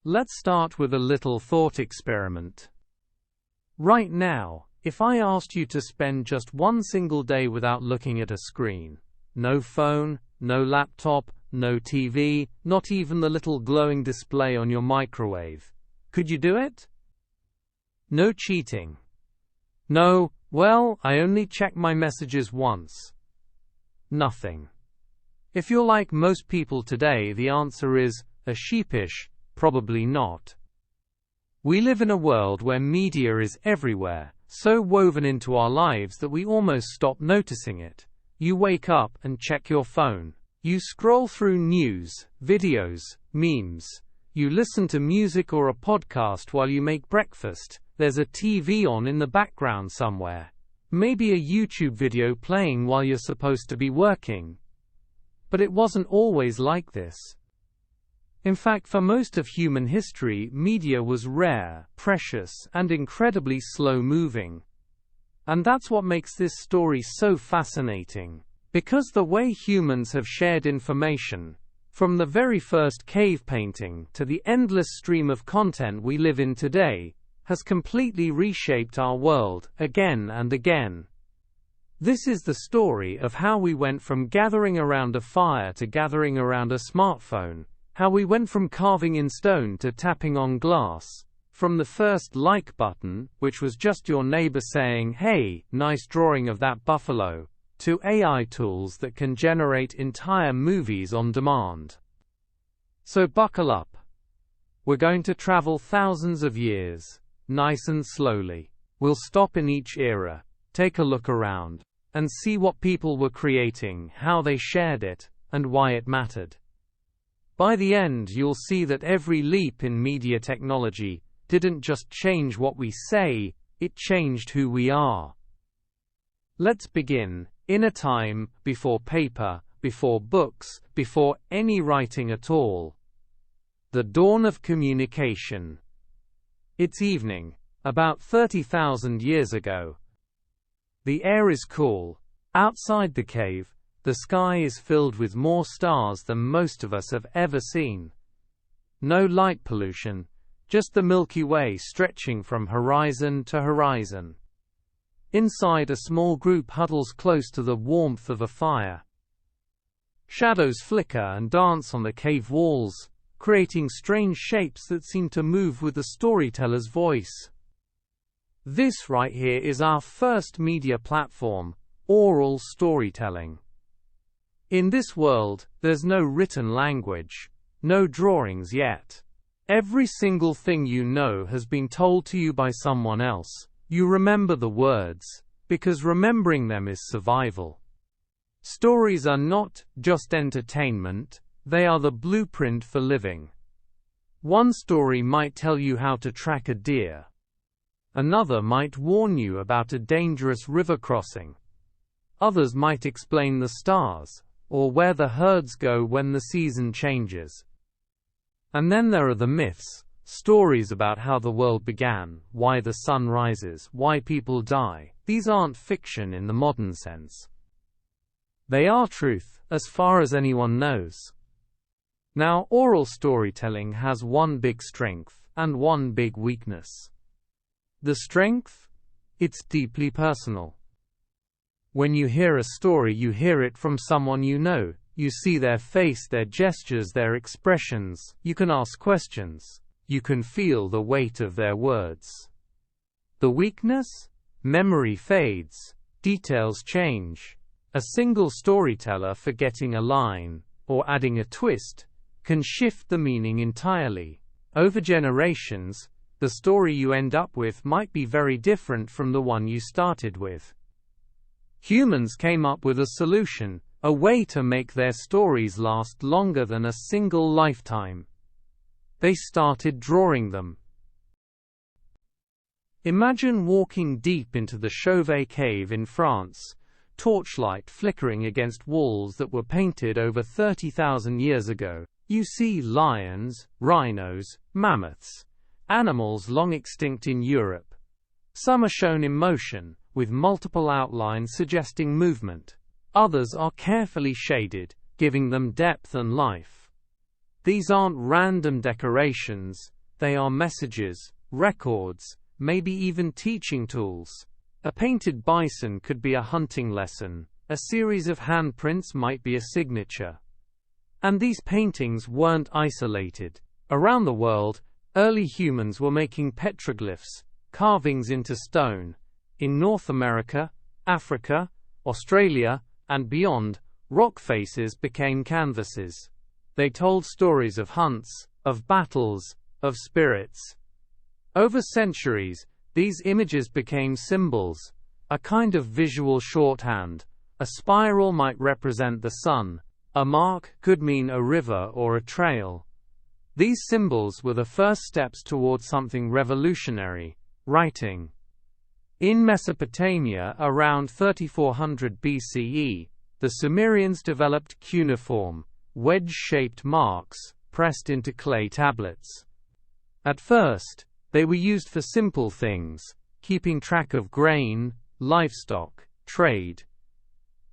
Let's start with a little thought experiment. Right now, if I asked you to spend just one single day without looking at a screen, no phone, no laptop, no TV, not even the little glowing display on your microwave, could you do it? No cheating. No, well, I only check my messages once. Nothing. If you're like most people today, the answer is a sheepish, probably not. We live in a world where media is everywhere, so woven into our lives that we almost stop noticing it. You wake up and check your phone. You scroll through news, videos, memes. You listen to music or a podcast while you make breakfast. There's a TV on in the background somewhere. Maybe a YouTube video playing while you're supposed to be working. But it wasn't always like this. In fact, for most of human history, media was rare, precious, and incredibly slow-moving. And that's what makes this story so fascinating. Because the way humans have shared information, from the very first cave painting to the endless stream of content we live in today, has completely reshaped our world, again and again. This is the story of how we went from gathering around a fire to gathering around a smartphone, how we went from carving in stone to tapping on glass, from the first like button, which was just your neighbor saying, "Hey, nice drawing of that buffalo," to AI tools that can generate entire movies on demand. So buckle up. We're going to travel thousands of years, nice and slowly. We'll stop in each era, take a look around, and see what people were creating, how they shared it, and why it mattered. By the end, you'll see that every leap in media technology didn't just change what we say, it changed who we are. Let's begin, in a time before paper, before books, before any writing at all. The dawn of communication. It's evening, about 30,000 years ago. The air is cool. Outside the cave, the sky is filled with more stars than most of us have ever seen. No light pollution, just the Milky Way stretching from horizon to horizon. Inside, a small group huddles close to the warmth of a fire. Shadows flicker and dance on the cave walls, creating strange shapes that seem to move with the storyteller's voice. This right here is our first media platform, oral storytelling. In this world, there's no written language, no drawings yet. Every single thing you know has been told to you by someone else. You remember the words, because remembering them is survival. Stories are not just entertainment, they are the blueprint for living. One story might tell you how to track a deer. Another might warn you about a dangerous river crossing. Others might explain the stars, or where the herds go when the season changes. And then there are the myths, stories about how the world began, why the sun rises, why people die. These aren't fiction in the modern sense. They are truth, as far as anyone knows. Now, oral storytelling has one big strength, and one big weakness. The strength? It's deeply personal. When you hear a story, you hear it from someone you know. You see their face, their gestures, their expressions. You can ask questions. You can feel the weight of their words. The weakness? Memory fades. Details change. A single storyteller forgetting a line, or adding a twist, can shift the meaning entirely. Over generations, the story you end up with might be very different from the one you started with. Humans came up with a solution, a way to make their stories last longer than a single lifetime. They started drawing them. Imagine walking deep into the Chauvet cave in France, torchlight flickering against walls that were painted over 30,000 years ago. You see lions, rhinos, mammoths, animals long extinct in Europe. Some are shown in motion, with multiple outlines suggesting movement. Others are carefully shaded, giving them depth and life. These aren't random decorations, they are messages, records, maybe even teaching tools. A painted bison could be a hunting lesson, a series of handprints might be a signature. And these paintings weren't isolated. Around the world, early humans were making petroglyphs, carvings into stone. In North America, Africa, Australia, and beyond, rock faces became canvases. They told stories of hunts, of battles, of spirits. Over centuries, these images became symbols, a kind of visual shorthand. A spiral might represent the sun. A mark could mean a river or a trail. These symbols were the first steps toward something revolutionary: writing. In Mesopotamia around 3400 BCE, the Sumerians developed cuneiform, wedge-shaped marks, pressed into clay tablets. At first, they were used for simple things, keeping track of grain, livestock, trade.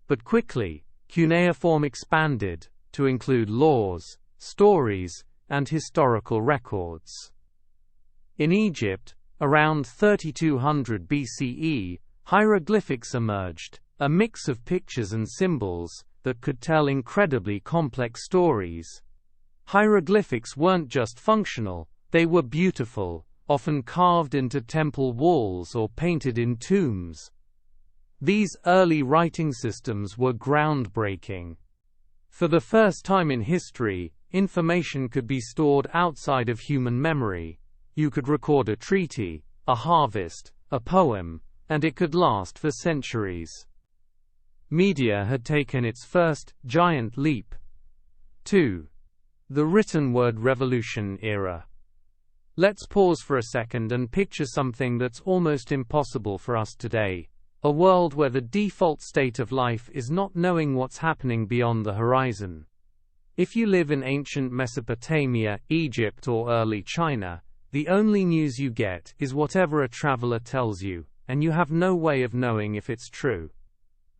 But quickly, cuneiform expanded to include laws, stories, and historical records. In Egypt, around 3200 BCE, hieroglyphics emerged, a mix of pictures and symbols that could tell incredibly complex stories. Hieroglyphics weren't just functional, they were beautiful, often carved into temple walls or painted in tombs. These early writing systems were groundbreaking. For the first time in history, information could be stored outside of human memory. You could record a treaty, a harvest, a poem, and it could last for centuries. Media had taken its first giant leap. 2. The written word revolution era. Let's pause for a second and picture something that's almost impossible for us today. A world where the default state of life is not knowing what's happening beyond the horizon. If you live in ancient Mesopotamia, Egypt, or early China, the only news you get is whatever a traveler tells you, and you have no way of knowing if it's true.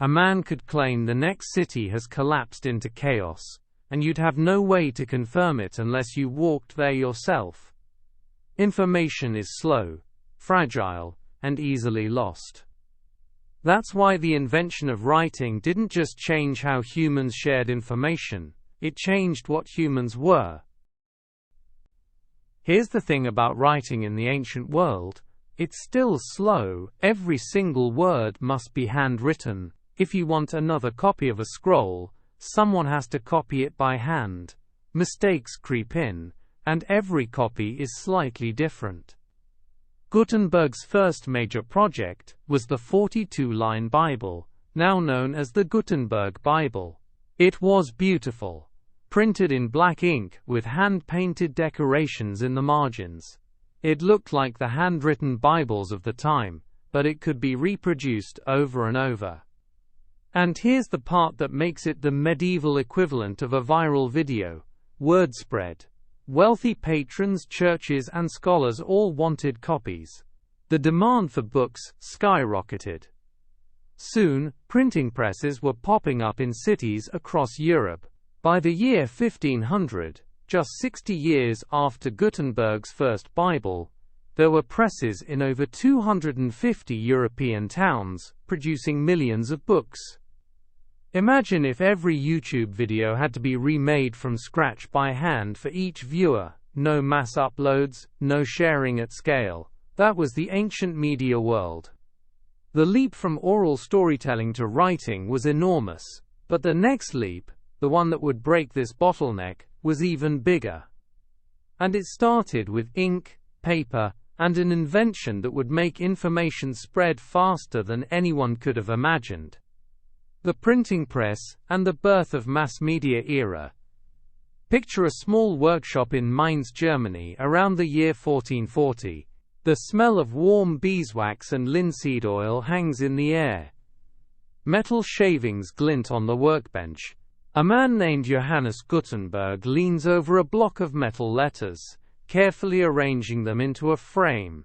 A man could claim the next city has collapsed into chaos, and you'd have no way to confirm it unless you walked there yourself. Information is slow, fragile, and easily lost. That's why the invention of writing didn't just change how humans shared information, it changed what humans were. Here's the thing about writing in the ancient world: it's still slow, every single word must be handwritten. If you want another copy of a scroll, someone has to copy it by hand. Mistakes creep in, and every copy is slightly different. Gutenberg's first major project was the 42-line Bible, now known as the Gutenberg Bible. It was beautiful, printed in black ink with hand-painted decorations in the margins. It looked like the handwritten Bibles of the time, but it could be reproduced over and over. And here's the part that makes it the medieval equivalent of a viral video: word spread. Wealthy patrons, churches, and scholars all wanted copies. The demand for books skyrocketed. Soon, printing presses were popping up in cities across Europe. By the year 1500, just 60 years after Gutenberg's first Bible, there were presses in over 250 European towns, producing millions of books. Imagine if every YouTube video had to be remade from scratch by hand for each viewer. No mass uploads, no sharing at scale. That was the ancient media world. The leap from oral storytelling to writing was enormous, but the next leap, the one that would break this bottleneck, was even bigger. And it started with ink, paper, and an invention that would make information spread faster than anyone could have imagined. The printing press, and the birth of mass media era. Picture a small workshop in Mainz, Germany, around the year 1440. The smell of warm beeswax and linseed oil hangs in the air. Metal shavings glint on the workbench. A man named Johannes Gutenberg leans over a block of metal letters, carefully arranging them into a frame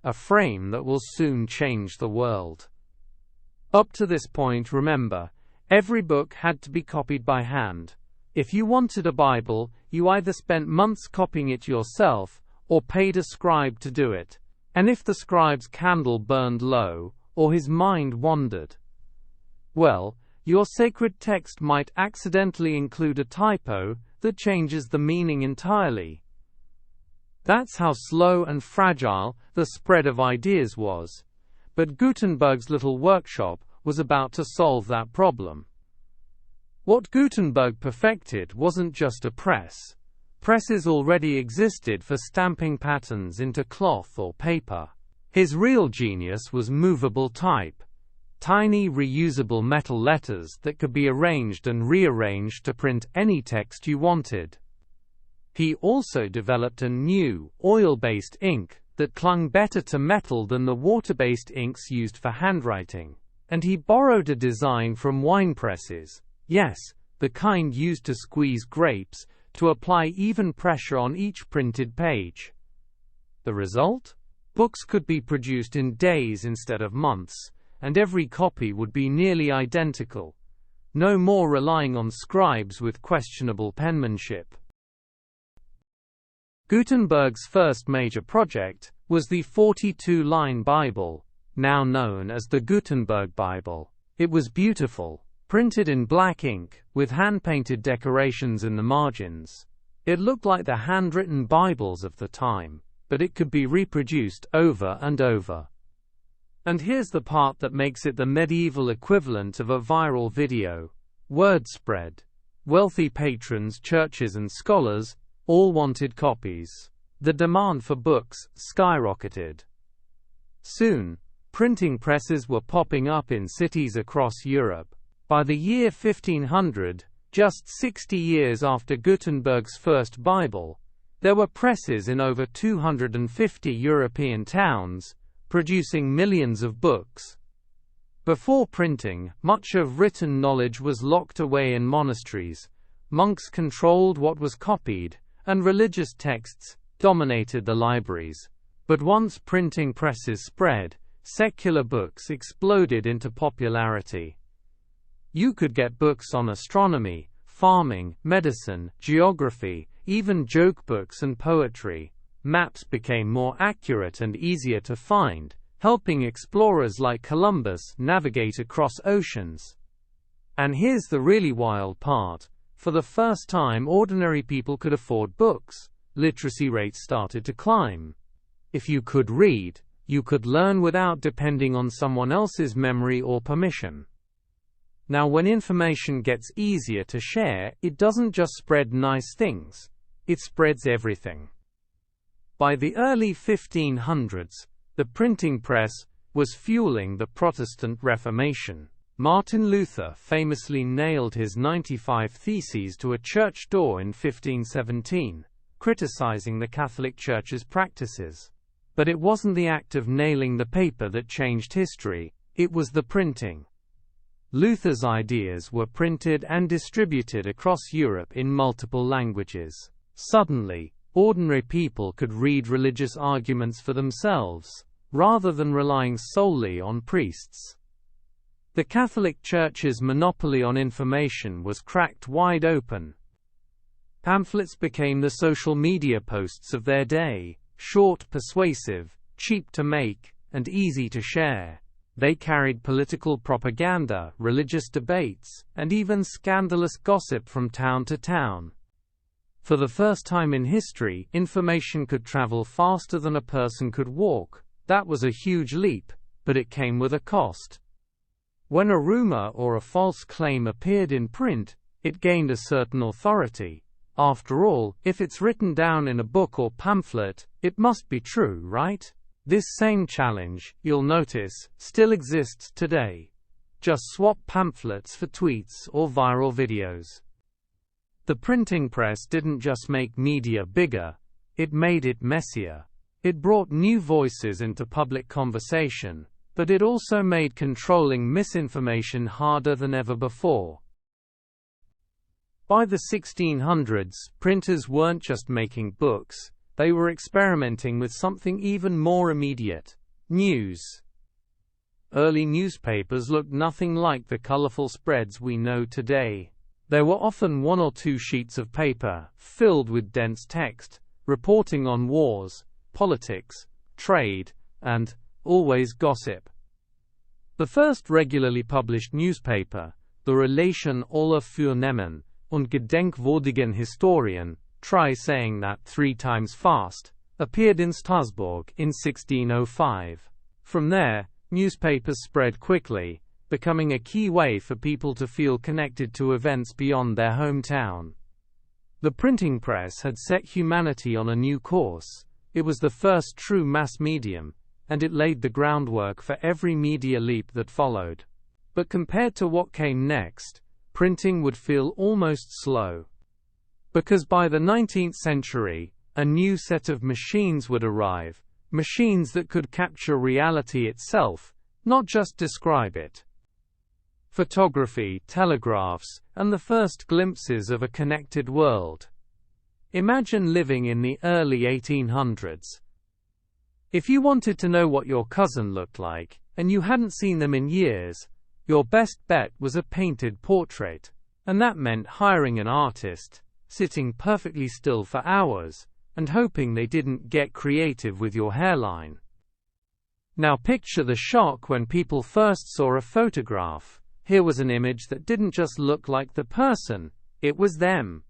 that will soon change the world. Up to this point, remember, every book had to be copied by hand. If you wanted a Bible, you either spent months copying it yourself, or paid a scribe to do it. And if the scribe's candle burned low, or his mind wandered, well, your sacred text might accidentally include a typo that changes the meaning entirely. That's how slow and fragile the spread of ideas was. But Gutenberg's little workshop was about to solve that problem. What Gutenberg perfected wasn't just a press. Presses already existed for stamping patterns into cloth or paper. His real genius was movable type. Tiny reusable metal letters that could be arranged and rearranged to print any text you wanted. He also developed a new, oil-based ink that clung better to metal than the water-based inks used for handwriting. And he borrowed a design from wine presses. Yes, the kind used to squeeze grapes, to apply even pressure on each printed page. The result? Books could be produced in days instead of months, and every copy would be nearly identical. No more relying on scribes with questionable penmanship. Gutenberg's first major project was the 42-line Bible, now known as the Gutenberg Bible. It was beautiful, printed in black ink, with hand-painted decorations in the margins. It looked like the handwritten Bibles of the time, but it could be reproduced over and over. And here's the part that makes it the medieval equivalent of a viral video. Word spread. Wealthy patrons, churches and scholars all wanted copies. The demand for books skyrocketed. Soon, printing presses were popping up in cities across Europe. By the year 1500, just 60 years after Gutenberg's first Bible, there were presses in over 250 European towns, producing millions of books. Before printing, much of written knowledge was locked away in monasteries. Monks controlled what was copied, and religious texts dominated the libraries. But once printing presses spread, secular books exploded into popularity. You could get books on astronomy, farming, medicine, geography, even joke books and poetry. Maps became more accurate and easier to find, helping explorers like Columbus navigate across oceans. And here's the really wild part. For the first time, ordinary people could afford books. Literacy rates started to climb. If you could read, you could learn without depending on someone else's memory or permission. Now, when information gets easier to share, it doesn't just spread nice things, it spreads everything. By the early 1500s, the printing press was fueling the Protestant Reformation. Martin Luther famously nailed his 95 Theses to a church door in 1517, criticizing the Catholic Church's practices. But it wasn't the act of nailing the paper that changed history, it was the printing. Luther's ideas were printed and distributed across Europe in multiple languages. Suddenly, ordinary people could read religious arguments for themselves, rather than relying solely on priests. The Catholic Church's monopoly on information was cracked wide open. Pamphlets became the social media posts of their day, short, persuasive, cheap to make, and easy to share. They carried political propaganda, religious debates, and even scandalous gossip from town to town. For the first time in history, information could travel faster than a person could walk. That was a huge leap, but it came with a cost. When a rumor or a false claim appeared in print, it gained a certain authority. After all, if it's written down in a book or pamphlet, it must be true, right? This same challenge, you'll notice, still exists today. Just swap pamphlets for tweets or viral videos. The printing press didn't just make media bigger, it made it messier. It brought new voices into public conversation, but it also made controlling misinformation harder than ever before. By the 1600s, printers weren't just making books, they were experimenting with something even more immediate: news. Early newspapers looked nothing like the colorful spreads we know today. There were often one or two sheets of paper, filled with dense text, reporting on wars, politics, trade, and, always, gossip. The first regularly published newspaper, the Relation aller Vornehmen und Gedenkwürdigen Historien, try saying that 3 times fast, appeared in Strasbourg in 1605. From there, newspapers spread quickly, becoming a key way for people to feel connected to events beyond their hometown. The printing press had set humanity on a new course. It was the first true mass medium, and it laid the groundwork for every media leap that followed. But compared to what came next, printing would feel almost slow. Because by the 19th century, a new set of machines would arrive, machines that could capture reality itself, not just describe it. Photography, telegraphs, and the first glimpses of a connected world. Imagine living in the early 1800s. If you wanted to know what your cousin looked like, and you hadn't seen them in years, your best bet was a painted portrait. And that meant hiring an artist, sitting perfectly still for hours, and hoping they didn't get creative with your hairline. Now picture the shock when people first saw a photograph. Here was an image that didn't just look like the person, it was them.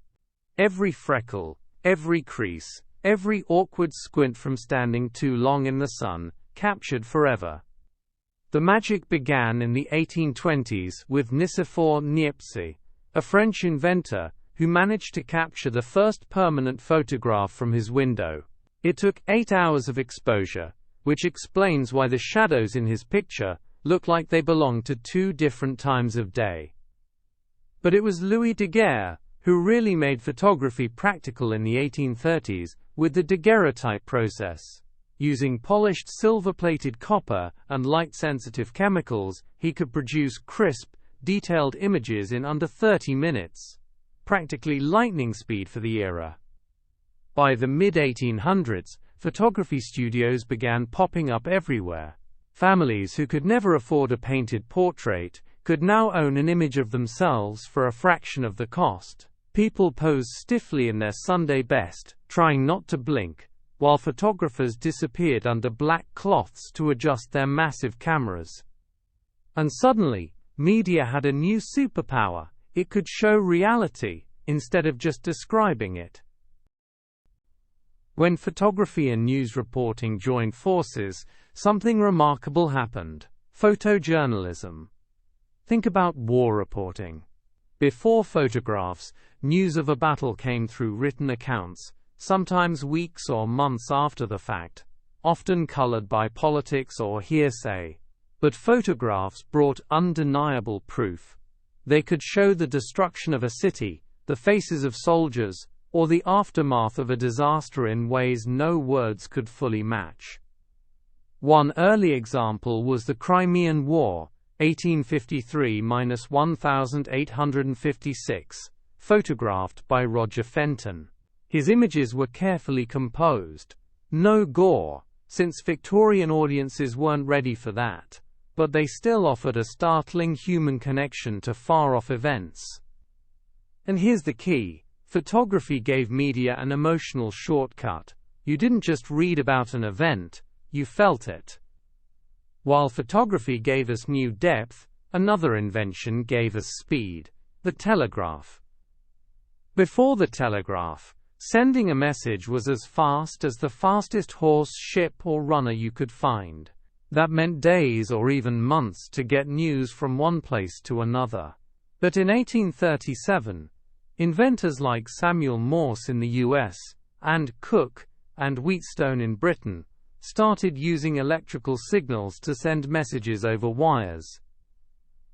Every freckle, every crease, every awkward squint from standing too long in the sun, captured forever. The magic began in the 1820s with Nicéphore Niepce, a French inventor, who managed to capture the first permanent photograph from his window. It took 8 hours of exposure, which explains why the shadows in his picture look like they belong to 2 different times of day. But it was Louis Daguerre who really made photography practical in the 1830s with the daguerreotype process. Using polished silver-plated copper and light-sensitive chemicals, he could produce crisp, detailed images in under 30 minutes. Practically lightning speed for the era. By the mid-1800s, photography studios began popping up everywhere. Families who could never afford a painted portrait could now own an image of themselves for a fraction of the cost. People posed stiffly in their Sunday best, trying not to blink, while photographers disappeared under black cloths to adjust their massive cameras. And suddenly, media had a new superpower. It could show reality, instead of just describing it. When photography and news reporting joined forces, something remarkable happened. Photojournalism. Think about war reporting. Before photographs, news of a battle came through written accounts, sometimes weeks or months after the fact, often colored by politics or hearsay. But photographs brought undeniable proof. They could show the destruction of a city, the faces of soldiers, or the aftermath of a disaster in ways no words could fully match. One early example was the Crimean War, 1853–1856, photographed by Roger Fenton. His images were carefully composed. No gore, since Victorian audiences weren't ready for that, but they still offered a startling human connection to far-off events. And here's the key. Photography gave media an emotional shortcut. You didn't just read about an event, you felt it. While photography gave us new depth, another invention gave us speed: the telegraph. Before the telegraph, sending a message was as fast as the fastest horse, ship, or runner you could find. That meant days or even months to get news from one place to another. But in 1837, inventors like Samuel Morse in the US, and Cook and Wheatstone in Britain, started using electrical signals to send messages over wires.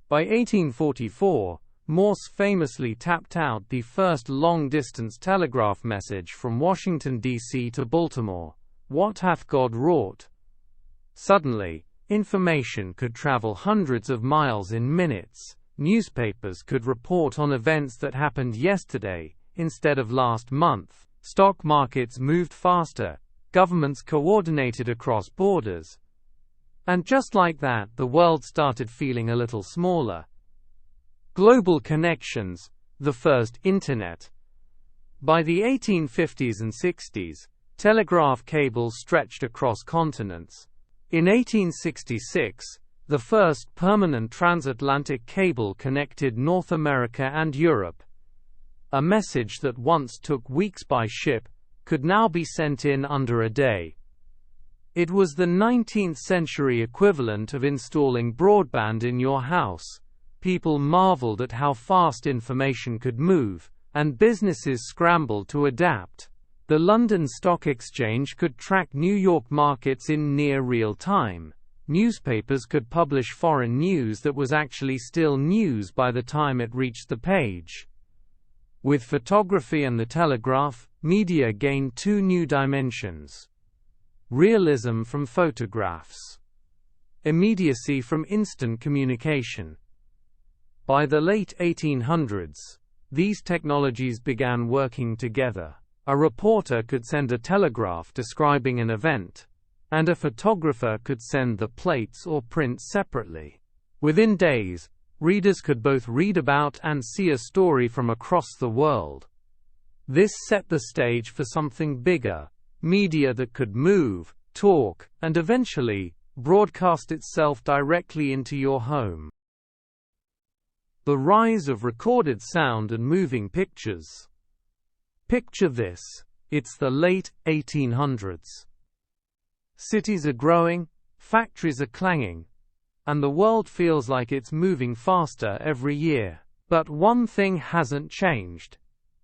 By 1844, Morse famously tapped out the first long-distance telegraph message from Washington, D.C. to Baltimore. What hath God wrought? Suddenly, information could travel hundreds of miles in minutes. Newspapers could report on events that happened yesterday, instead of last month. Stock markets moved faster. Governments coordinated across borders. And just like that, the world started feeling a little smaller. Global connections, the first Internet. By the 1850s and 60s, telegraph cables stretched across continents. In 1866, the first permanent transatlantic cable connected North America and Europe. A message that once took weeks by ship could now be sent in under a day. It was the 19th century equivalent of installing broadband in your house. People marveled at how fast information could move, and businesses scrambled to adapt. The London Stock Exchange could track New York markets in near real time. Newspapers could publish foreign news that was actually still news by the time it reached the page. With photography and the telegraph, media gained two new dimensions. Realism from photographs. Immediacy from instant communication. By the late 1800s, these technologies began working together. A reporter could send a telegraph describing an event, and a photographer could send the plates or prints separately. Within days, readers could both read about and see a story from across the world. This set the stage for something bigger, media that could move, talk, and eventually, broadcast itself directly into your home. The rise of recorded sound and moving pictures. Picture this, it's the late 1800s. Cities are growing, factories are clanging, and the world feels like it's moving faster every year. But one thing hasn't changed.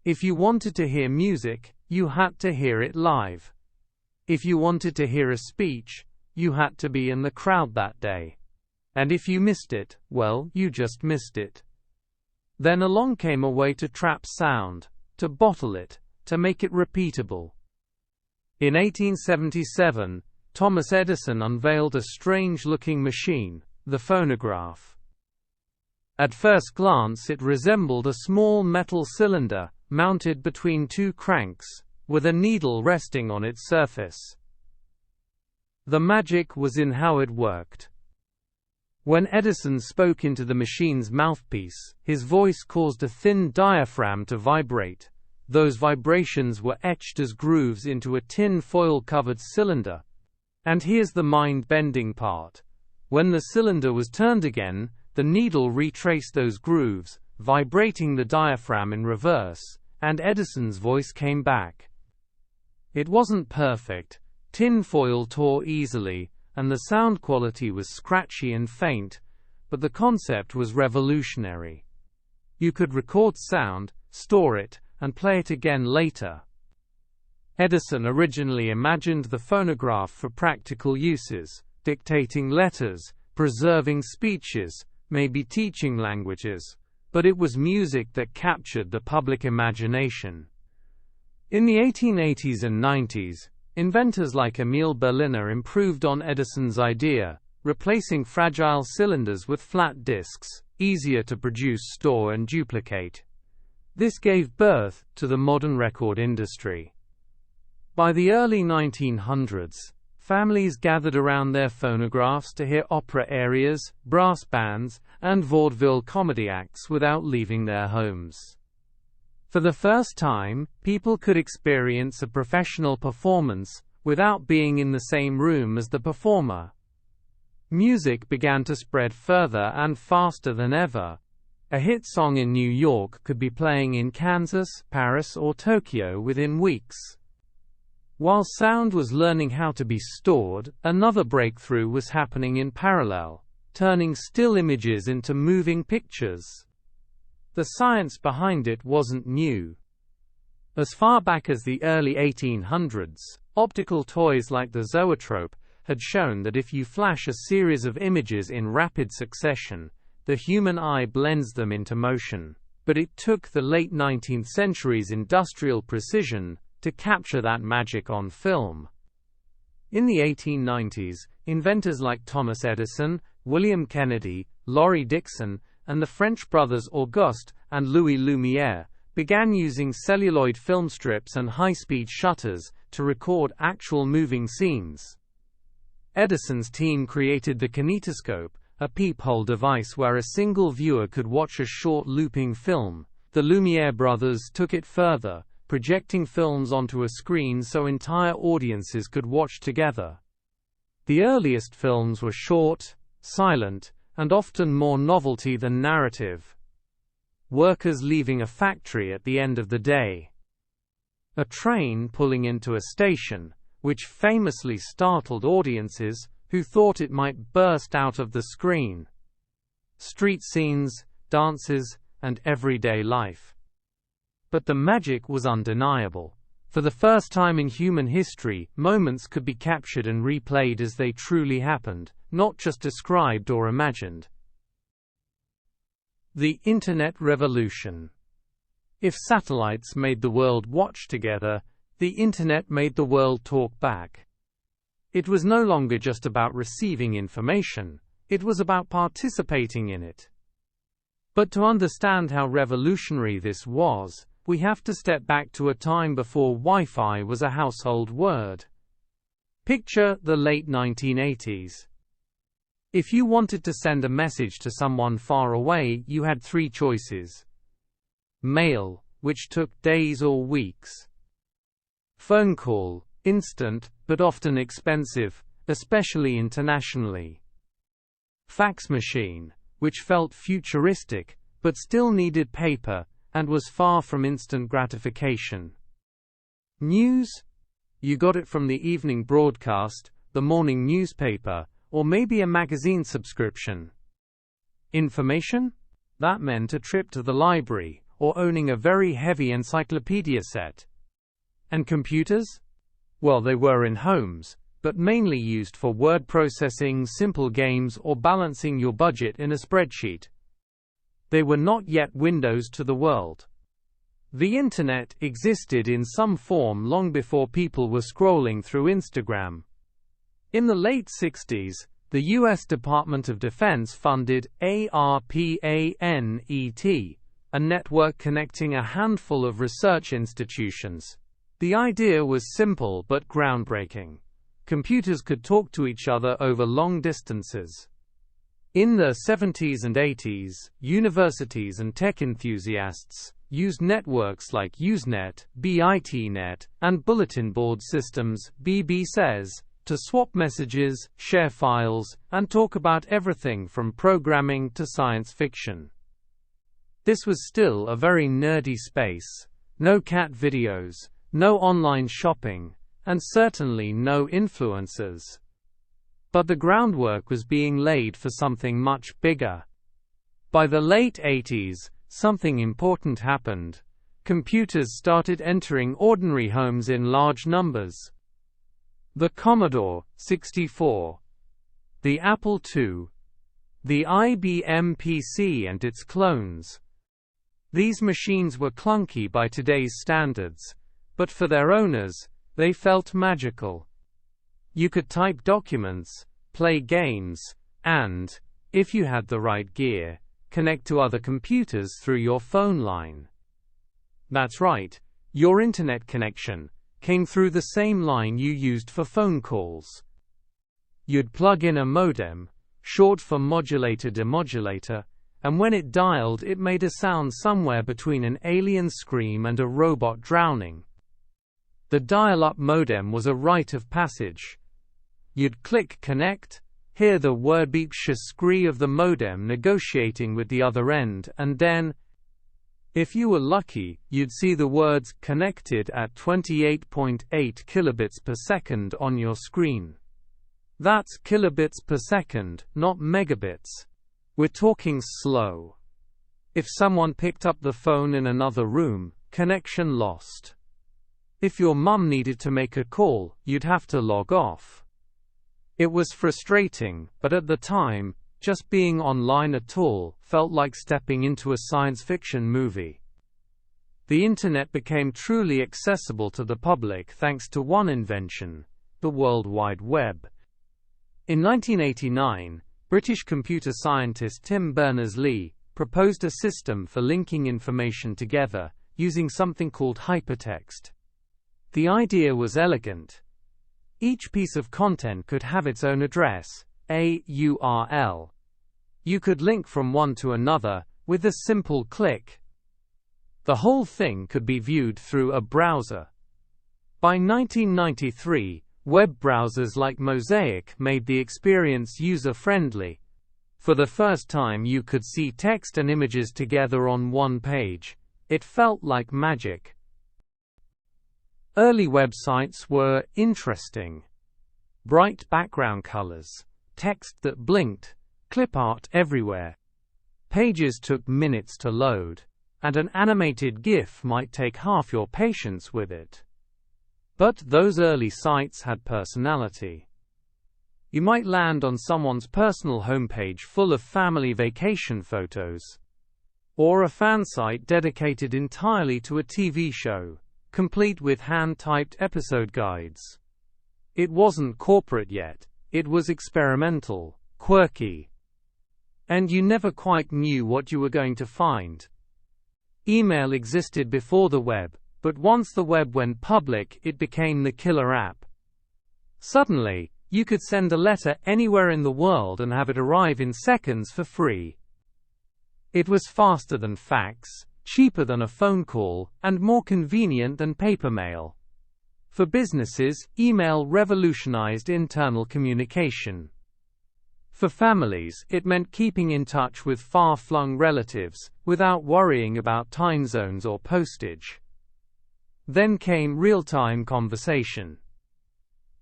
If you wanted to hear music, you had to hear it live. If you wanted to hear a speech, you had to be in the crowd that day. And if you missed it, well, you just missed it. Then along came a way to trap sound, to bottle it, to make it repeatable. In 1877, Thomas Edison unveiled a strange-looking machine, the phonograph. At first glance it resembled a small metal cylinder, mounted between two cranks, with a needle resting on its surface. The magic was in how it worked. When Edison spoke into the machine's mouthpiece, his voice caused a thin diaphragm to vibrate. Those vibrations were etched as grooves into a tin foil-covered cylinder. And here's the mind-bending part. When the cylinder was turned again, the needle retraced those grooves, vibrating the diaphragm in reverse, and Edison's voice came back. It wasn't perfect. Tin foil tore easily, and the sound quality was scratchy and faint, but the concept was revolutionary. You could record sound, store it, and play it again later. Edison originally imagined the phonograph for practical uses, dictating letters, preserving speeches, maybe teaching languages, but it was music that captured the public imagination. In the 1880s and 90s, inventors like Emil Berliner improved on Edison's idea, replacing fragile cylinders with flat disks, easier to produce, store, and duplicate. This gave birth to the modern record industry. By the early 1900s, families gathered around their phonographs to hear opera arias, brass bands, and vaudeville comedy acts without leaving their homes. For the first time, people could experience a professional performance without being in the same room as the performer. Music began to spread further and faster than ever. A hit song in New York could be playing in Kansas, Paris, or Tokyo within weeks. While sound was learning how to be stored, another breakthrough was happening in parallel, turning still images into moving pictures. The science behind it wasn't new. As far back as the early 1800s, optical toys like the zoetrope had shown that if you flash a series of images in rapid succession, the human eye blends them into motion. But it took the late 19th century's industrial precision to capture that magic on film. In the 1890s, inventors like Thomas Edison, William Kennedy, Laurie Dixon, and the French brothers Auguste and Louis Lumière began using celluloid film strips and high-speed shutters to record actual moving scenes. Edison's team created the kinetoscope, a peephole device where a single viewer could watch a short looping film, The Lumiere brothers took it further, projecting films onto a screen so entire audiences could watch together. The earliest films were short, silent, and often more novelty than narrative. Workers leaving a factory at the end of the day. A train pulling into a station, which famously startled audiences who thought it might burst out of the screen. Street scenes, dances, and everyday life. But the magic was undeniable. For the first time in human history, moments could be captured and replayed as they truly happened, not just described or imagined. The Internet Revolution. If satellites made the world watch together, the Internet made the world talk back. It was no longer just about receiving information, it was about participating in it. But to understand how revolutionary this was, we have to step back to a time before Wi-Fi was a household word. Picture the late 1980s. If you wanted to send a message to someone far away, you had three choices. Mail, which took days or weeks. Phone call, instant, but often expensive, especially internationally. Fax machine, which felt futuristic, but still needed paper, and was far from instant gratification. News? You got it from the evening broadcast, the morning newspaper, or maybe a magazine subscription. Information? That meant a trip to the library, or owning a very heavy encyclopedia set. And computers? Well, they were in homes, but mainly used for word processing, simple games, or balancing your budget in a spreadsheet. They were not yet windows to the world. The Internet existed in some form long before people were scrolling through Instagram. In the late 60s, the U.S. Department of Defense funded ARPANET, a network connecting a handful of research institutions. The idea was simple but groundbreaking. Computers could talk to each other over long distances. In the 70s and 80s, universities and tech enthusiasts used networks like Usenet, BITnet, and bulletin board systems, BBSes, to swap messages, share files, and talk about everything from programming to science fiction. This was still a very nerdy space. No cat videos, no online shopping, and certainly no influencers. But the groundwork was being laid for something much bigger. By the late 80s, something important happened. Computers started entering ordinary homes in large numbers. The Commodore 64, the Apple II, the IBM PC and its clones. These machines were clunky by today's standards, but for their owners, they felt magical. You could type documents, play games, and, if you had the right gear, connect to other computers through your phone line. That's right, your internet connection came through the same line you used for phone calls. You'd plug in a modem, short for modulator-demodulator, and when it dialed it made a sound somewhere between an alien scream and a robot drowning. The dial-up modem was a rite of passage. You'd click connect, hear the word beep scree of the modem negotiating with the other end, and then, if you were lucky, you'd see the words connected at 28.8 kilobits per second on your screen. That's kilobits per second, not megabits. We're talking slow. If someone picked up the phone in another room, connection lost. If your mum needed to make a call, you'd have to log off. It was frustrating, but at the time, just being online at all felt like stepping into a science fiction movie. The internet became truly accessible to the public thanks to one invention, the World Wide Web. In 1989, British computer scientist Tim Berners-Lee proposed a system for linking information together using something called hypertext. The idea was elegant. Each piece of content could have its own address, a URL. You could link from one to another with a simple click. The whole thing could be viewed through a browser. By 1993, web browsers like Mosaic made the experience user-friendly. For the first time you could see text and images together on one page. It felt like magic. Early websites were interesting. Bright background colors, text that blinked, clip art everywhere. Pages took minutes to load, and an animated GIF might take half your patience with it. But those early sites had personality. You might land on someone's personal homepage full of family vacation photos, or a fan site dedicated entirely to a TV show, complete with hand-typed episode guides. It wasn't corporate yet, it was experimental, quirky, and you never quite knew what you were going to find. Email existed before the web, but once the web went public, it became the killer app. Suddenly, you could send a letter anywhere in the world and have it arrive in seconds for free. It was faster than fax, cheaper than a phone call, and more convenient than paper mail. For businesses, email revolutionized internal communication. For families, it meant keeping in touch with far-flung relatives, without worrying about time zones or postage. Then came real-time conversation.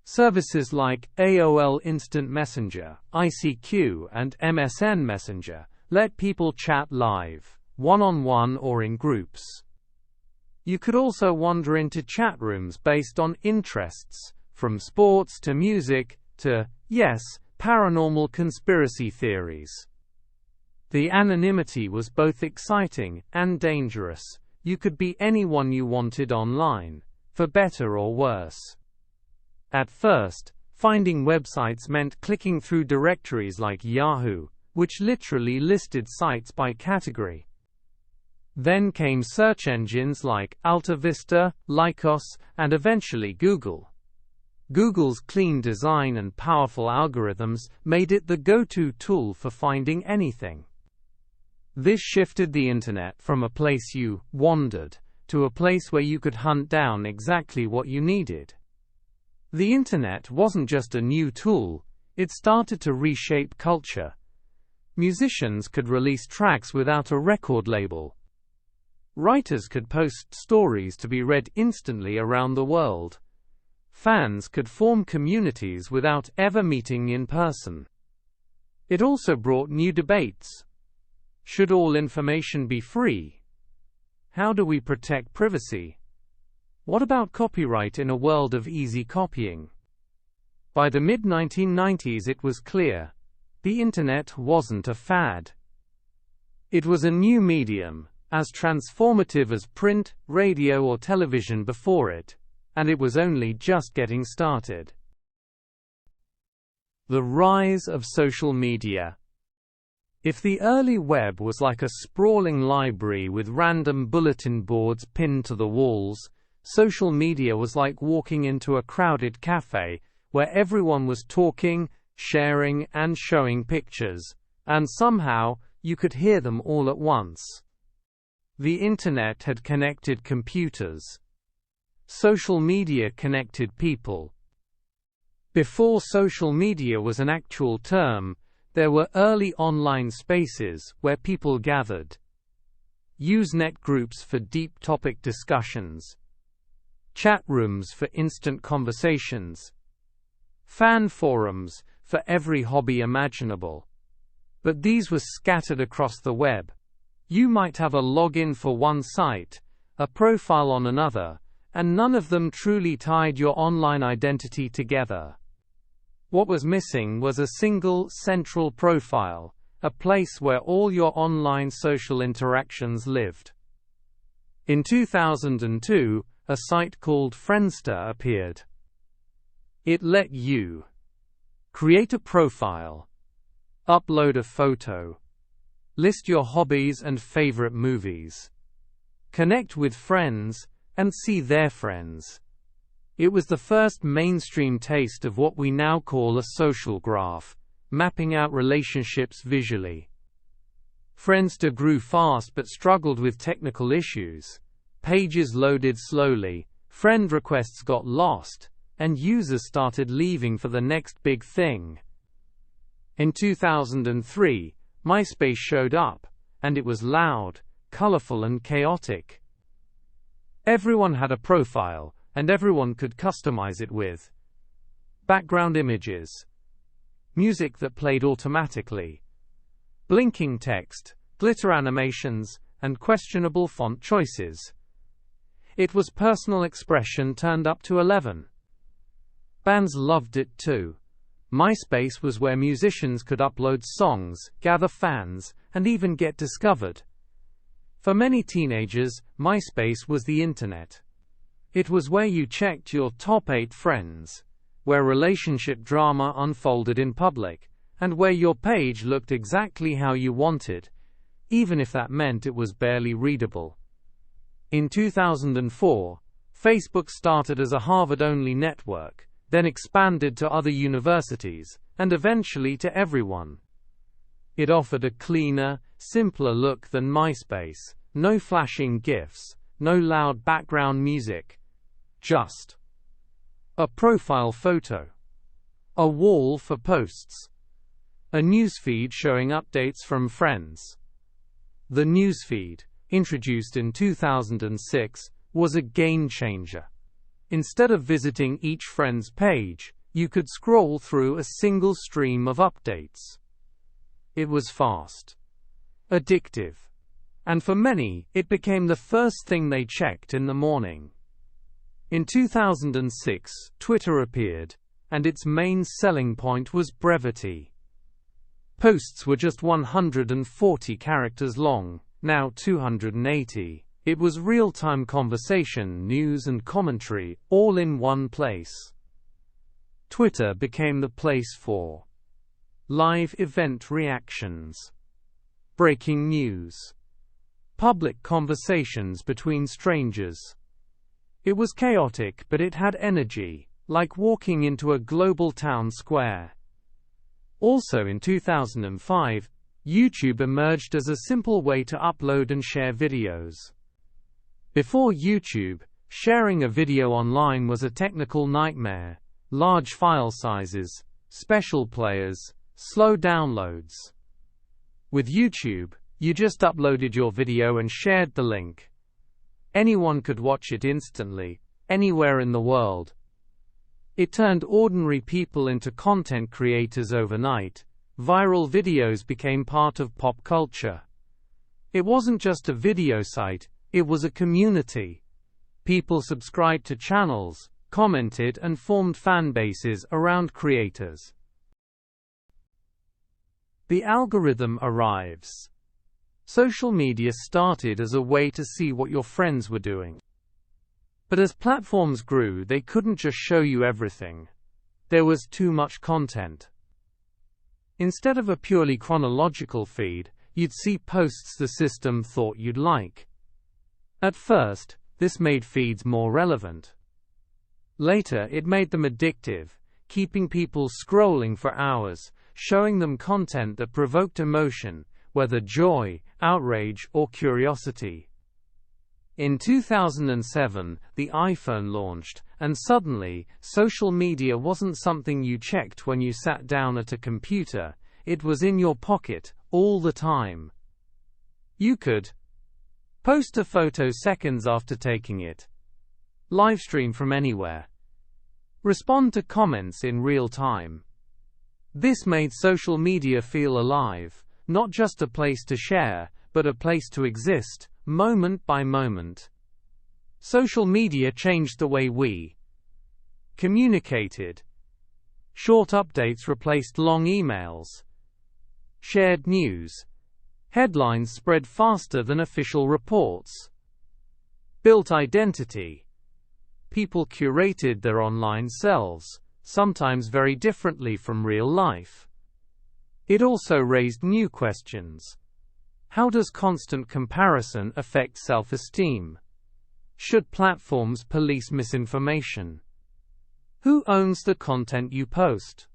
Services like AOL Instant Messenger, ICQ, and MSN Messenger let people chat live, one-on-one or in groups. You could also wander into chat rooms based on interests, from sports to music to, yes, paranormal conspiracy theories. The anonymity was both exciting and dangerous. You could be anyone you wanted online, for better or worse. At first, finding websites meant clicking through directories like Yahoo, which literally listed sites by category. Then came search engines like AltaVista, Lycos, and eventually Google. Google's clean design and powerful algorithms made it the go-to tool for finding anything. This shifted the internet from a place you wandered to a place where you could hunt down exactly what you needed. The internet wasn't just a new tool, it started to reshape culture. Musicians could release tracks without a record label. Writers could post stories to be read instantly around the world. Fans could form communities without ever meeting in person. It also brought new debates. Should all information be free? How do we protect privacy? What about copyright in a world of easy copying? By the mid-1990s it was clear. The internet wasn't a fad. It was a new medium, as transformative as print, radio or television before it, and it was only just getting started. The rise of social media. If the early web was like a sprawling library with random bulletin boards pinned to the walls, social media was like walking into a crowded cafe, where everyone was talking, sharing, and showing pictures, and somehow, you could hear them all at once. The internet had connected computers. Social media connected people. Before social media was an actual term, there were early online spaces where people gathered. Usenet groups for deep topic discussions. Chat rooms for instant conversations. Fan forums for every hobby imaginable. But these were scattered across the web. You might have a login for one site, a profile on another, and none of them truly tied your online identity together. What was missing was a single, central profile, a place where all your online social interactions lived. In 2002, a site called Friendster appeared. It let you create a profile, upload a photo, list your hobbies and favorite movies, connect with friends, and see their friends. It was the first mainstream taste of what we now call a social graph, mapping out relationships visually. Friendster grew fast but struggled with technical issues. Pages loaded slowly, friend requests got lost, and users started leaving for the next big thing. In 2003, MySpace showed up, and it was loud, colorful and chaotic. Everyone had a profile, and everyone could customize it with background images, music that played automatically, blinking text, glitter animations, and questionable font choices. It was personal expression turned up to 11. Bands loved it too. MySpace was where musicians could upload songs, gather fans, and even get discovered. For many teenagers, MySpace was the internet. It was where you checked your top 8 friends, where relationship drama unfolded in public, and where your page looked exactly how you wanted, even if that meant it was barely readable. In 2004, Facebook started as a Harvard-only network, then expanded to other universities, and eventually to everyone. It offered a cleaner, simpler look than MySpace. No flashing GIFs, no loud background music. Just a profile photo, a wall for posts, a newsfeed showing updates from friends. The newsfeed, introduced in 2006, was a game changer. Instead of visiting each friend's page, you could scroll through a single stream of updates. It was fast, addictive, and for many, it became the first thing they checked in the morning. In 2006, Twitter appeared, and its main selling point was brevity. Posts were just 140 characters long, now 280. It was real-time conversation, news and commentary, all in one place. Twitter became the place for live event reactions, breaking news, public conversations between strangers. It was chaotic, but it had energy, like walking into a global town square. Also in 2005, YouTube emerged as a simple way to upload and share videos. Before YouTube, sharing a video online was a technical nightmare. Large file sizes, special players, slow downloads. With YouTube, you just uploaded your video and shared the link. Anyone could watch it instantly, anywhere in the world. It turned ordinary people into content creators overnight. Viral videos became part of pop culture. It wasn't just a video site, it was a community. People subscribed to channels, commented and formed fan bases around creators. The algorithm arrives. Social media started as a way to see what your friends were doing. But as platforms grew, they couldn't just show you everything. There was too much content. Instead of a purely chronological feed, you'd see posts the system thought you'd like. At first, this made feeds more relevant. Later, it made them addictive, keeping people scrolling for hours, showing them content that provoked emotion, whether joy, outrage, or curiosity. In 2007, the iPhone launched, and suddenly, social media wasn't something you checked when you sat down at a computer, it was in your pocket, all the time. You could post a photo seconds after taking it, livestream from anywhere, respond to comments in real time. This made social media feel alive, not just a place to share, but a place to exist, moment by moment. Social media changed the way we communicated. Short updates replaced long emails. Shared news. Headlines spread faster than official reports. Built identity. People curated their online selves, sometimes very differently from real life. It also raised new questions. How does constant comparison affect self-esteem? Should platforms police misinformation? Who owns the content you post?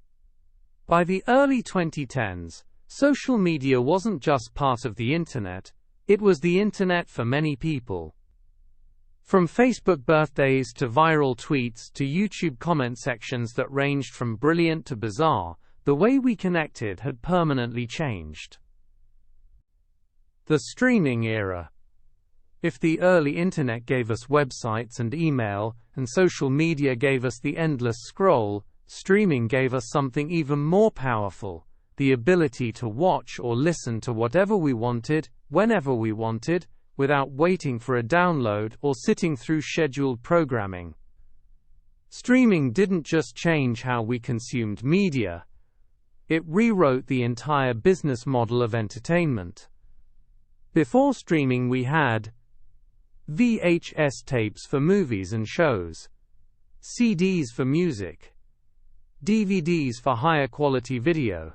By the early 2010s, Social media wasn't just part of the internet, it was the internet for many people. From Facebook birthdays to viral tweets to YouTube comment sections that ranged from brilliant to bizarre, the way we connected had permanently changed. The streaming era. If the early internet gave us websites and email, and social media gave us the endless scroll, streaming gave us something even more powerful: the ability to watch or listen to whatever we wanted, whenever we wanted, without waiting for a download or sitting through scheduled programming. Streaming didn't just change how we consumed media, it rewrote the entire business model of entertainment. Before streaming, we had VHS tapes for movies and shows, CDs for music, DVDs for higher quality video,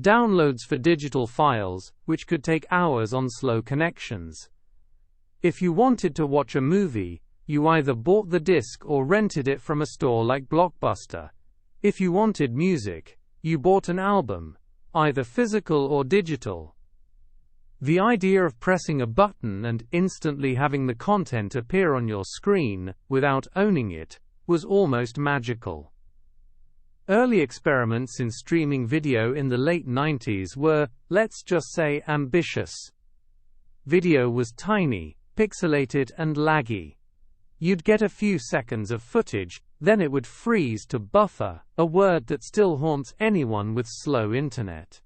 downloads for digital files, which could take hours on slow connections. If you wanted to watch a movie, you either bought the disc or rented it from a store like Blockbuster. If you wanted music, you bought an album, either physical or digital. The idea of pressing a button and instantly having the content appear on your screen, without owning it, was almost magical. Early experiments in streaming video in the late 90s were, let's just say, ambitious. Video was tiny, pixelated and laggy. You'd get a few seconds of footage, then it would freeze to buffer, a word that still haunts anyone with slow internet.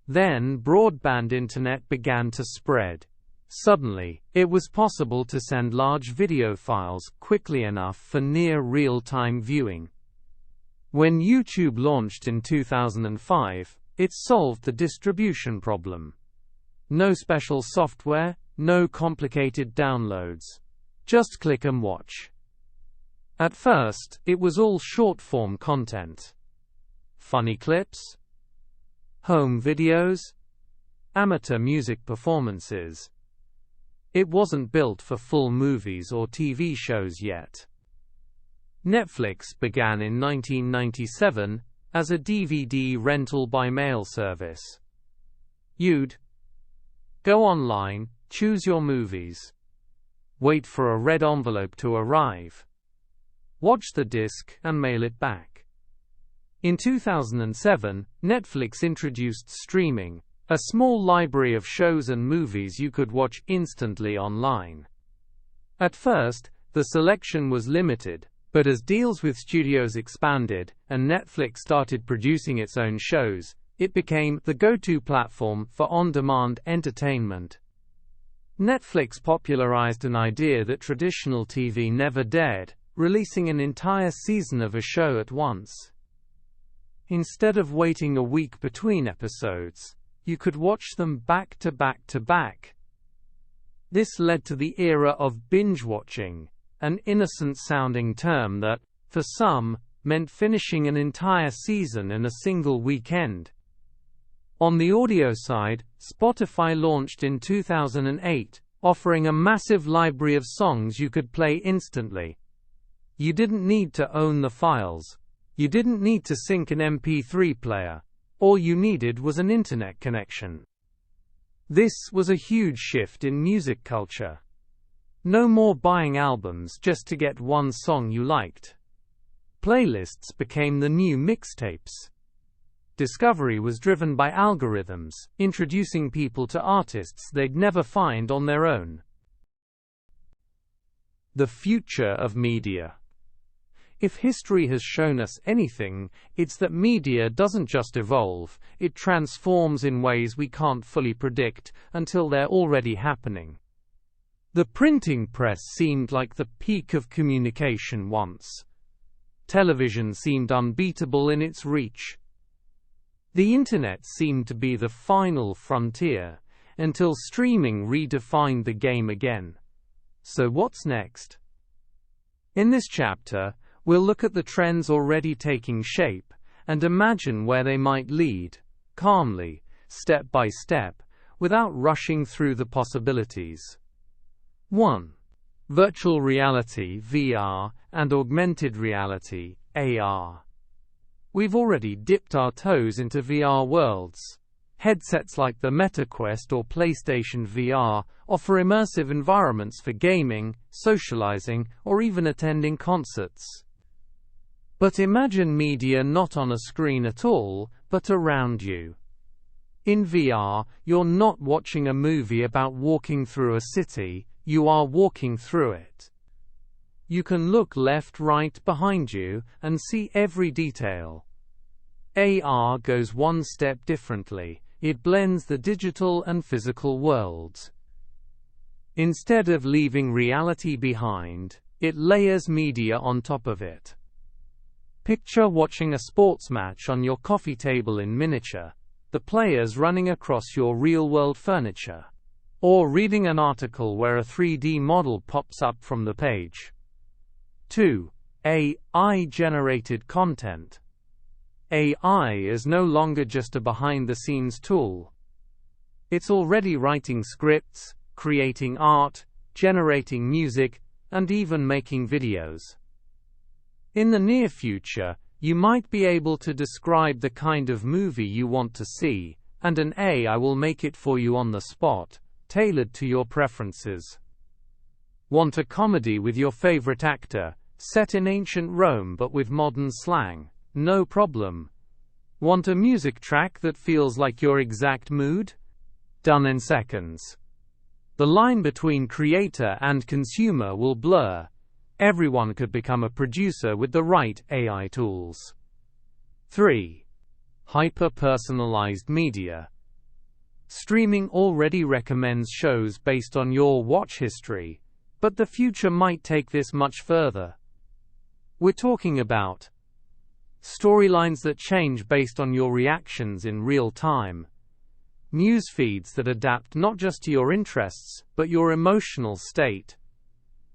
Then broadband internet began to spread. Suddenly, it was possible to send large video files quickly enough for near real-time viewing. When YouTube launched in 2005, it solved the distribution problem. No special software, no complicated downloads. Just click and watch. At first, it was all short-form content. Funny clips, home videos, amateur music performances. It wasn't built for full movies or TV shows yet. Netflix began in 1997 as a DVD rental by mail service. You'd go online, choose your movies, wait for a red envelope to arrive, watch the disc, and mail it back. In 2007, Netflix introduced streaming, a small library of shows and movies you could watch instantly online. At first, the selection was limited, but as deals with studios expanded, and Netflix started producing its own shows, it became the go-to platform for on-demand entertainment. Netflix popularized an idea that traditional TV never dared, releasing an entire season of a show at once. Instead of waiting a week between episodes, you could watch them back to back to back. This led to the era of binge-watching, an innocent-sounding term that, for some, meant finishing an entire season in a single weekend. On the audio side, Spotify launched in 2008, offering a massive library of songs you could play instantly. You didn't need to own the files. You didn't need to sync an MP3 player. All you needed was an internet connection. This was a huge shift in music culture. No more buying albums just to get one song you liked. Playlists became the new mixtapes. Discovery was driven by algorithms, introducing people to artists they'd never find on their own. The future of media. If history has shown us anything, it's that media doesn't just evolve, it transforms in ways we can't fully predict until they're already happening. The printing press seemed like the peak of communication once. Television seemed unbeatable in its reach. The internet seemed to be the final frontier, until streaming redefined the game again. So what's next? In this chapter, we'll look at the trends already taking shape, and imagine where they might lead, calmly, step by step, without rushing through the possibilities. 1. Virtual reality (VR) and augmented reality (AR). We've already dipped our toes into VR worlds. Headsets like the Meta Quest or PlayStation VR offer immersive environments for gaming, socializing, or even attending concerts. But imagine media not on a screen at all, but around you. In VR, you're not watching a movie about walking through a city, you are walking through it. You can look left, right, behind you, and see every detail. AR goes one step differently. It blends the digital and physical worlds. Instead of leaving reality behind, it layers media on top of it. Picture watching a sports match on your coffee table in miniature, the players running across your real-world furniture, or reading an article where a 3D model pops up from the page. 2. AI-generated content. AI is no longer just a behind-the-scenes tool. It's already writing scripts, creating art, generating music, and even making videos. In the near future, you might be able to describe the kind of movie you want to see, and an AI will make it for you on the spot, tailored to your preferences. Want a comedy with your favorite actor, set in ancient Rome but with modern slang? No problem. Want a music track that feels like your exact mood? Done in seconds. The line between creator and consumer will blur. Everyone could become a producer with the right AI tools. 3. Hyper-personalized media. Streaming already recommends shows based on your watch history, but the future might take this much further. We're talking about storylines that change based on your reactions in real time. News feeds that adapt not just to your interests, but your emotional state.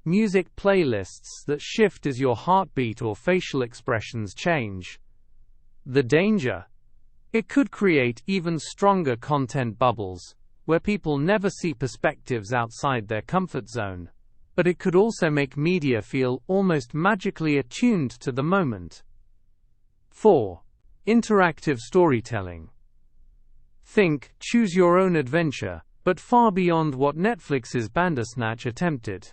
Music playlists that shift as your heartbeat or facial expressions change. The danger? It could create even stronger content bubbles, where people never see perspectives outside their comfort zone. But it could also make media feel almost magically attuned to the moment. 4. Interactive storytelling. Think, choose your own adventure, but far beyond what Netflix's Bandersnatch attempted.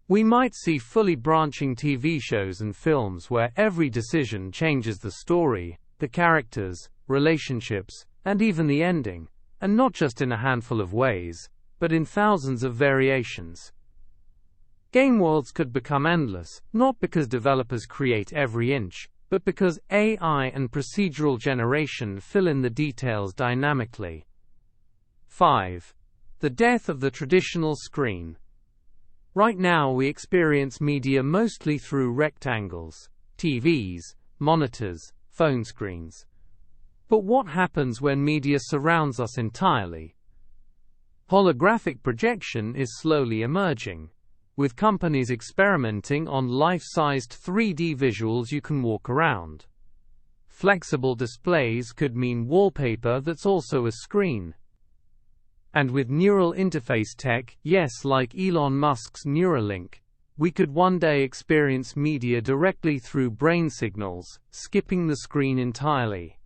We might see fully branching TV shows and films where every decision changes the story, the characters, relationships, and even the ending, and not just in a handful of ways, but in thousands of variations. Game worlds could become endless, not because developers create every inch, but because AI and procedural generation fill in the details dynamically. 5. The death of the traditional screen. Right now we experience media mostly through rectangles, TVs, monitors, phone screens. But what happens when media surrounds us entirely? Holographic projection is slowly emerging, with companies experimenting on life-sized 3D visuals you can walk around. Flexible displays could mean wallpaper that's also a screen. And with neural interface tech, yes, like Elon Musk's Neuralink, we could one day experience media directly through brain signals, skipping the screen entirely.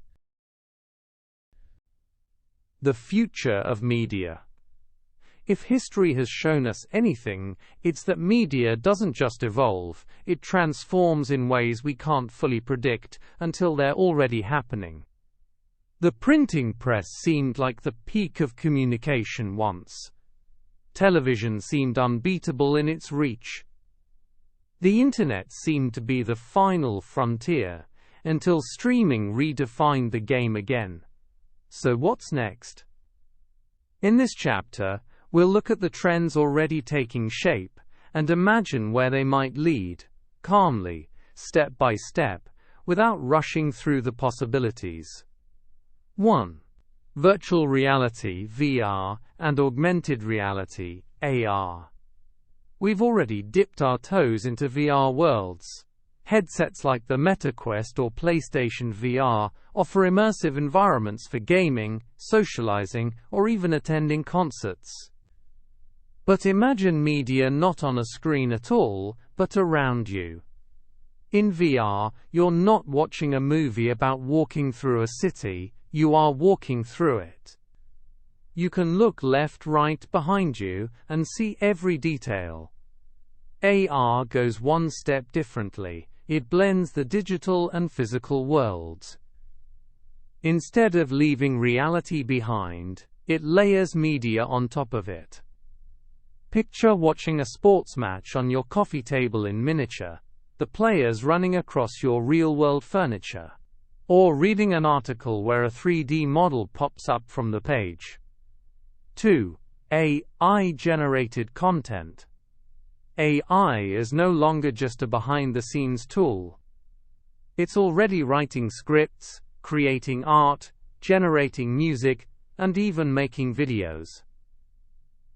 The future of media. If history has shown us anything, it's that media doesn't just evolve, it transforms in ways we can't fully predict until they're already happening. The printing press seemed like the peak of communication once. Television seemed unbeatable in its reach. The internet seemed to be the final frontier, until streaming redefined the game again. So what's next? In this chapter, we'll look at the trends already taking shape, and imagine where they might lead, calmly, step by step, without rushing through the possibilities. 1. Virtual reality (VR) and augmented reality (AR). We've already dipped our toes into VR worlds. Headsets like the Meta Quest or PlayStation VR offer immersive environments for gaming, socializing, or even attending concerts. But imagine media not on a screen at all, but around you. In VR, you're not watching a movie about walking through a city, you are walking through it. You can look left, right, behind you, and see every detail. AR goes one step differently. It blends the digital and physical worlds. Instead of leaving reality behind, it layers media on top of it. Picture watching a sports match on your coffee table in miniature, the players running across your real-world furniture. Or reading an article where a 3D model pops up from the page. 2. AI-generated content. AI is no longer just a behind-the-scenes tool. It's already writing scripts, creating art, generating music, and even making videos.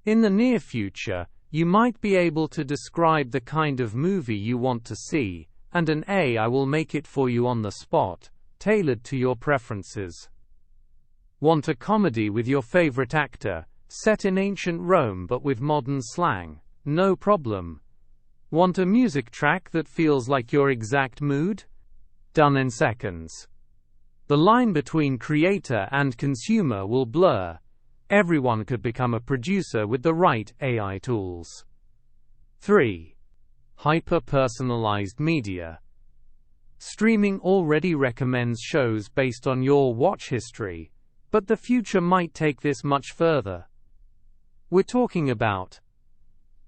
In the near future, you might be able to describe the kind of movie you want to see, and an AI will make it for you on the spot, tailored to your preferences. Want a comedy with your favorite actor, set in ancient Rome but with modern slang? No problem. Want a music track that feels like your exact mood? Done in seconds. The line between creator and consumer will blur. Everyone could become a producer with the right AI tools. 3. Hyper-personalized media. Streaming already recommends shows based on your watch history, but the future might take this much further. We're talking about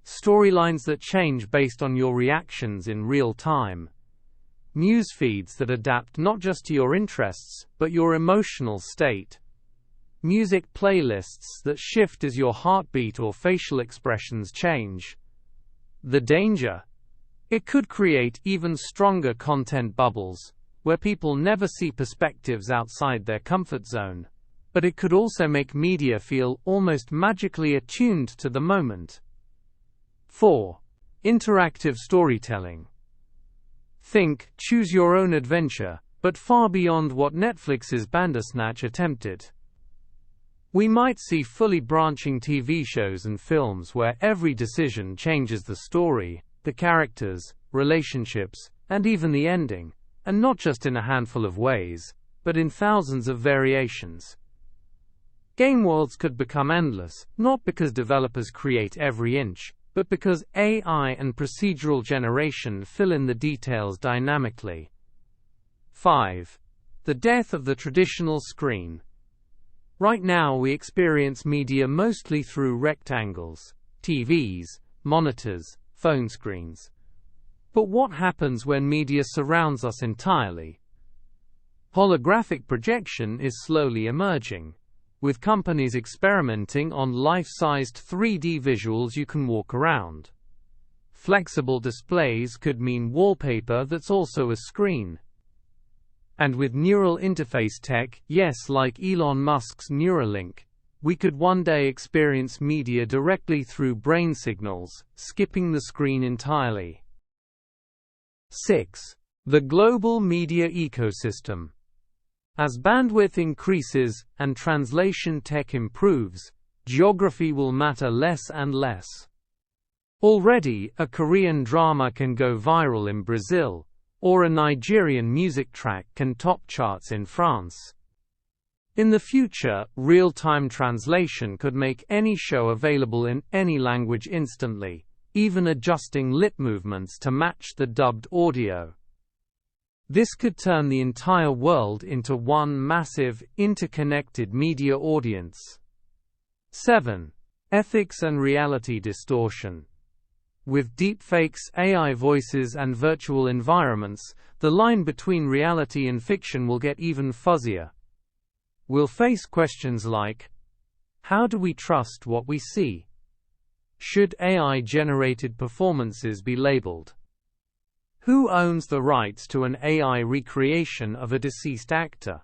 storylines that change based on your reactions in real time. News feeds that adapt not just to your interests, but your emotional state. Music playlists that shift as your heartbeat or facial expressions change. The danger? It could create even stronger content bubbles, where people never see perspectives outside their comfort zone. But it could also make media feel almost magically attuned to the moment. 4. Interactive storytelling. Think, choose your own adventure, but far beyond what Netflix's Bandersnatch attempted. We might see fully branching TV shows and films where every decision changes the story, the characters, relationships, and even the ending, and not just in a handful of ways, but in thousands of variations. Game worlds could become endless, not because developers create every inch, but because AI and procedural generation fill in the details dynamically. 5. The death of the traditional screen. Right now we experience media mostly through rectangles, TVs, monitors, phone screens. But what happens when media surrounds us entirely? Holographic projection is slowly emerging, with companies experimenting on life-sized 3D visuals you can walk around. Flexible displays could mean wallpaper that's also a screen. And with neural interface tech, yes, like Elon Musk's Neuralink, we could one day experience media directly through brain signals, skipping the screen entirely. 6. The global media ecosystem. As bandwidth increases and translation tech improves, geography will matter less and less. Already, a Korean drama can go viral in Brazil, or a Nigerian music track can top charts in France. In the future, real-time translation could make any show available in any language instantly, even adjusting lip movements to match the dubbed audio. This could turn the entire world into one massive, interconnected media audience. 7. Ethics and reality distortion. With deepfakes, AI voices, and virtual environments, the line between reality and fiction will get even fuzzier. We'll face questions like, how do we trust what we see? Should AI-generated performances be labeled? Who owns the rights to an AI recreation of a deceased actor?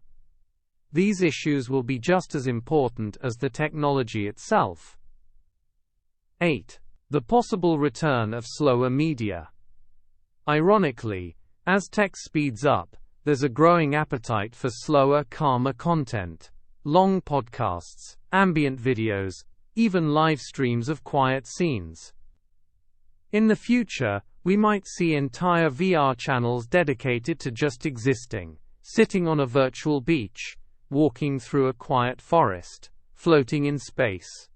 These issues will be just as important as the technology itself. 8. The possible return of slower media. Ironically, as tech speeds up, there's a growing appetite for slower, calmer content. Long podcasts, ambient videos, even live streams of quiet scenes. In the future, we might see entire VR channels dedicated to just existing, sitting on a virtual beach, walking through a quiet forest, floating in space.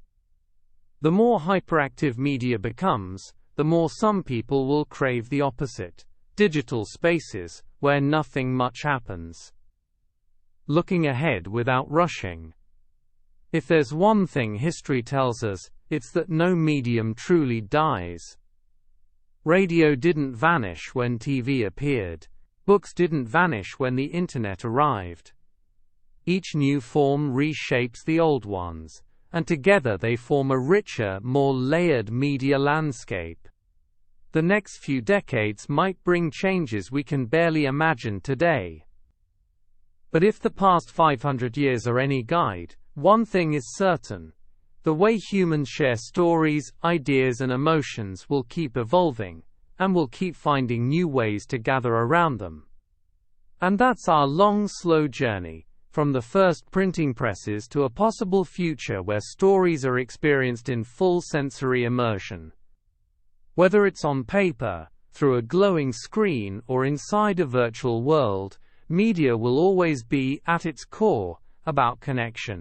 The more hyperactive media becomes, the more some people will crave the opposite: digital spaces, where nothing much happens. Looking ahead without rushing. If there's one thing history tells us, it's that no medium truly dies. Radio didn't vanish when TV appeared. Books didn't vanish when the internet arrived. Each new form reshapes the old ones, and together they form a richer, more layered media landscape. The next few decades might bring changes we can barely imagine today. But if the past 500 years are any guide, one thing is certain: the way humans share stories, ideas, and emotions will keep evolving, and we'll keep finding new ways to gather around them. And that's our long, slow journey, from the first printing presses to a possible future where stories are experienced in full sensory immersion. Whether it's on paper, through a glowing screen, or inside a virtual world, media will always be, at its core, about connection.